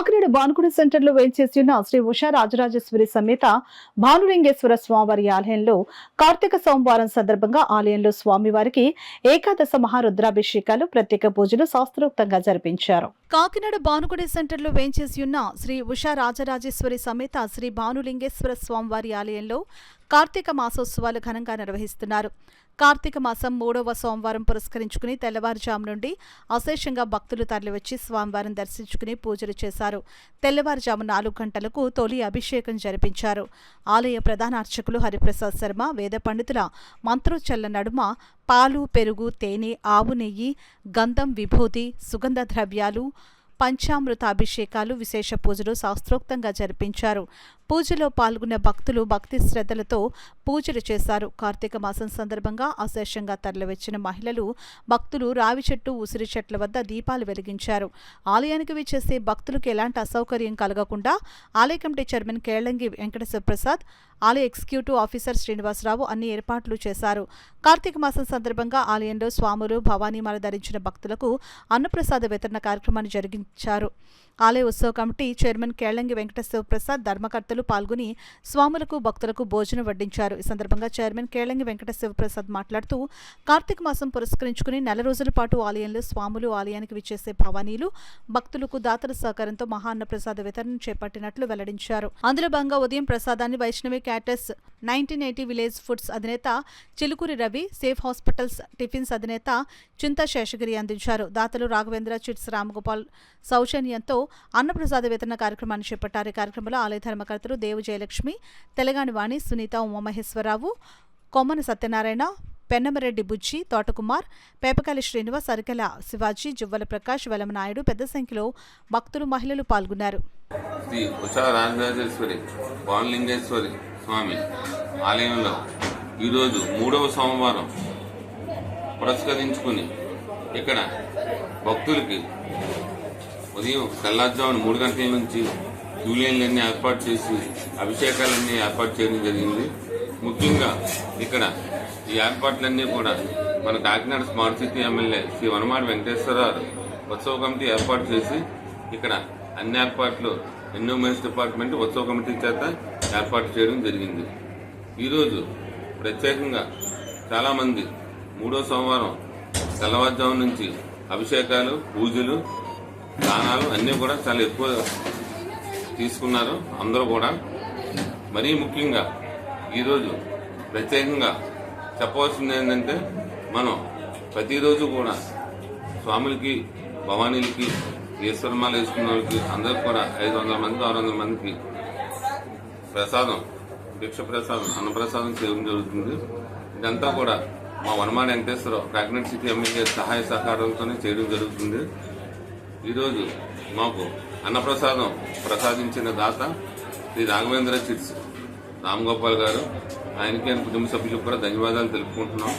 కాకినాడ భానుగుడి సెంటర్లో వేంచేసి ఉన్న శ్రీ ఉషా రాజరాజేశ్వరి సమేత భానులింగేశ్వర స్వామివారి ఆలయంలో కార్తీక సోమవారం సందర్భంగా ఆలయంలో స్వామివారికి ఏకాదశ మహారుద్రాభిషేకాలు ప్రత్యేక పూజలు శాస్త్రోక్తంగా జరిపించారు. కాకినాడ భానుగుడి సెంటర్లో వేంచేసి ఉన్న శ్రీ ఉషా రాజరాజేశ్వరి సమేత శ్రీ భానులింగేశ్వర స్వామివారి ఆలయంలో కార్తీక మాసోత్సవాలు ఘనంగా నిర్వహిస్తున్నారు. కార్తీక మాసం 3వ సోమవారం పురస్కరించుకుని తెల్లవారుజాము నుండి అశేషంగా భక్తులు తరలివచ్చి స్వామివారిని దర్శించుకుని పూజలు చేశారు. తెల్లవారుజాము 4 గంటలకు తొలి అభిషేకం జరిపించారు. ఆలయ ప్రధాన అర్చకులు హరిప్రసాద్ శర్మ వేద పండితుల మంత్రోచ్చల నడుమ పాలు, పెరుగు, తేనె, ఆవు నెయ్యి, గంధం, విభూతి, సుగంధ ద్రవ్యాలు, పంచామృత అభిషేకాలు, విశేష పూజలు శాస్త్రోక్తంగా జరిపించారు. పూజలో పాల్గొన్న భక్తులు భక్తి శ్రద్ధలతో పూజలు చేశారు. కార్తీక మాసం సందర్భంగా అశేషంగా తరలివచ్చిన మహిళలు, భక్తులు రావి చెట్టు, ఉసిరి చెట్ల వద్ద దీపాలు వెలిగించారు. ఆలయానికి విచ్చేసే భక్తులకు ఎలాంటి అసౌకర్యం కలగకుండా ఆలయ కమిటీ చైర్మన్ కేళ్లంగి వెంకట శివప్రసాద్, ఆలయ ఎగ్జిక్యూటివ్ ఆఫీసర్ శ్రీనివాసరావు అన్ని ఏర్పాట్లు చేశారు. కార్తీక మాసం సందర్భంగా ఆలయంలో స్వాములు, భవానీమాల ధరించిన భక్తులకు అన్నప్రసాద వితరణ కార్యక్రమాన్ని జరిగించారు. ఆలయ ఉత్సవ కమిటీ చైర్మన్ కేళ్లంగి వెంకట శివప్రసాద్, ధర్మకర్తలు పాల్గొని స్వాములకు, భక్తులకు భోజనం వడ్డించారు. ఈ సందర్భంగా చైర్మన్ కేళ్లంగి వెంకట శివప్రసాద్ మాట్లాడుతూ కార్తీక మాసం పురస్కరించుకుని 4 రోజుల పాటు ఆలయంలో స్వాములు, ఆలయానికి విచ్చేసే భవానీలు, భక్తులకు దాతల సహకారంతో మహా అన్నప్రసాద వితరణ చేపట్టినట్లు వెల్లడించారు. అందులో భాగంగా ఉదయం ప్రసాదాన్ని వైష్ణవి క్యాటర్స్ 1980 విలేజ్ ఫుడ్స్ అధినేత Chilukuri Ravi, safe hospitals tiffins అధినేత చింతా శేషగిరి అందించారు. దాతలు రాఘవేంద్ర చిట్స్, రామగోపాల్ సౌజన్యంతో అన్నప్రసాద వితరణ కార్యక్రమాన్ని చేపట్టారు. ఈ కార్యక్రమంలో ఆలయ ధర్మకర్తలు దేవు జయలక్ష్మి, తెలంగాణ వాణి, సునీత, ఉమామహేశ్వరరావు, కొమ్మన సత్యనారాయణ, పెన్నమరెడ్డి బుజ్జి, తోటకుమార్, పేపకాలి శ్రీనివాస్, అరికెల శివాజీ, జువ్వల ప్రకాష్, వెలమనాయుడు పెద్ద సంఖ్యలో భక్తులు, మహిళలు పాల్గొన్నారు. శ్రీ ఉషా రాజరాజేశ్వరి భానులింగేశ్వరి స్వామి ఆలయంలో ఈరోజు 3వ సోమవారం పురస్కరించుకుని ఇక్కడ భక్తులకి ఉదయం తెల్లారుజామున 3 గంటల నుంచి క్యూలైన్లన్నీ ఏర్పాటు చేసి అభిషేకాలన్నీ ఏర్పాటు చేయడం జరిగింది. ముఖ్యంగా ఇక్కడ ఈ ఏర్పాట్లన్నీ కూడా మన Kakinada smart city MLA Shri Vanamadi Venkateswararao ఉత్సవ కమిటీ ఏర్పాటు చేసి ఇక్కడ అన్ని ఏర్పాట్లు ఎన్విరాన్మెంట్ డిపార్ట్మెంట్ ఉత్సవ కమిటీ చేత ఏర్పాటు చేయడం జరిగింది. ఈరోజు ప్రత్యేకంగా చాలామంది 3వ సోమవారం తెల్లవారుజాము నుంచి అభిషేకాలు, పూజలు, దానాలు అన్నీ కూడా చాలా ఎక్కువ తీసుకున్నారు అందరూ కూడా. మరీ ముఖ్యంగా ఈరోజు ప్రత్యేకంగా చెప్పవలసింది ఏంటంటే మనం ప్రతిరోజు కూడా స్వాములకి, భవానీలకి, ఈశ్వరమాల వేసుకున్న వాళ్ళకి అందరికి కూడా 500 మంది 600 మందికి ప్రసాదం, భిక్ష ప్రసాదం, అన్నప్రసాదం చేయడం జరుగుతుంది. ఇదంతా కూడా మా వనమాడి వెంకటేశ్వరరావు కాకినాడ సిటీ ఎమ్మెల్యే సహాయ సహకారంతోనే చేయడం జరుగుతుంది. ఈరోజు మాకు అన్నప్రసాదం ప్రసాదించిన దాత శ్రీ రాఘవేంద్ర చిట్స్ రామగోపాల్ గారు, ఆయనకి ఆయన కుటుంబ సభ్యులకు కూడా ధన్యవాదాలు తెలుపుకుంటున్నాం.